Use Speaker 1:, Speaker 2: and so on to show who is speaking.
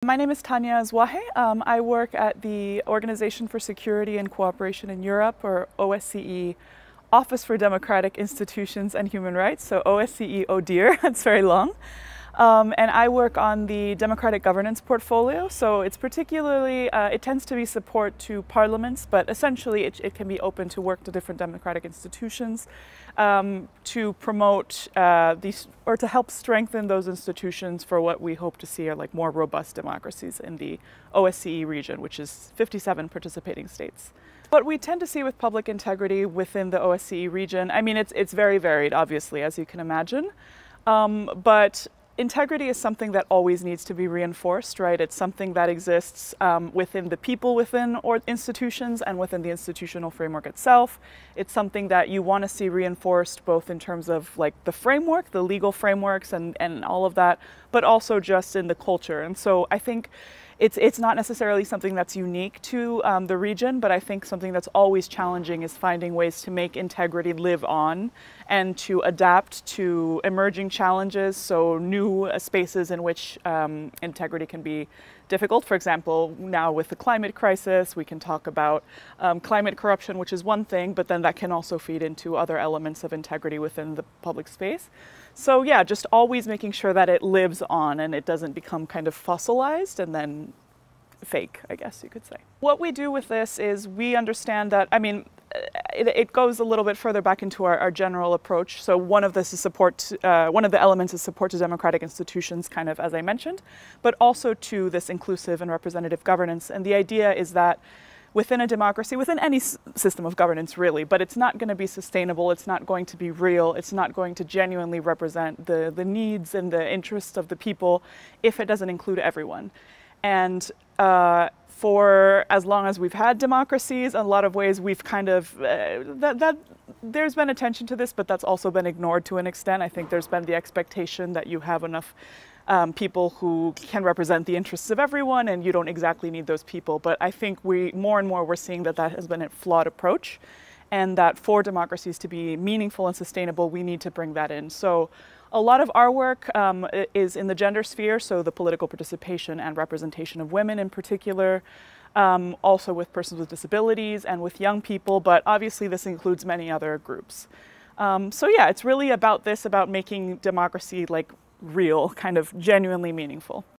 Speaker 1: My name is Tanya Azuaje. I work at the Organization for Security and Cooperation in Europe, or OSCE, Office for Democratic Institutions and Human Rights, so OSCE, oh dear, it's very long. And I work on the democratic governance portfolio, so it's particularly, it tends to be support to parliaments, but essentially it can be open to work to different democratic institutions to promote these, or to help strengthen those institutions for what we hope to see are like more robust democracies in the OSCE region, which is 57 participating states. What we tend to see with public integrity within the OSCE region, I mean, it's very varied, obviously, as you can imagine, but integrity is something that always needs to be reinforced, right? It's something that exists within the people within institutions and within the institutional framework itself. It's something that you want to see reinforced both in terms of like the framework, the legal frameworks and all of that, but also just in the culture. And so I think it's not necessarily something that's unique to the region, but I think something that's always challenging is finding ways to make integrity live on and to adapt to emerging challenges, so new spaces in which integrity can be difficult. For example, now with the climate crisis, we can talk about climate corruption, which is one thing, but then that can also feed into other elements of integrity within the public space. So yeah, just always making sure that it lives on and it doesn't become kind of fossilized and then fake, I guess you could say. What we do with this is we understand that, I mean, it goes a little bit further back into our general approach. So one of this is support, one of the elements is support to democratic institutions, kind of as I mentioned, but also to this inclusive and representative governance. And the idea is that within a democracy, within any system of governance really, but it's not going to be sustainable, it's not going to be real, it's not going to genuinely represent the needs and the interests of the people if it doesn't include everyone. And for as long as we've had democracies, in a lot of ways we've kind of, there's been attention to this, but that's also been ignored to an extent. I think there's been the expectation that you have enough people who can represent the interests of everyone and you don't exactly need those people. But I think more and more we're seeing that has been a flawed approach, and that for democracies to be meaningful and sustainable, we need to bring that in. So a lot of our work is in the gender sphere, so the political participation and representation of women in particular, also with persons with disabilities and with young people, but obviously this includes many other groups. So yeah, it's really about this, about making democracy like real, kind of genuinely meaningful.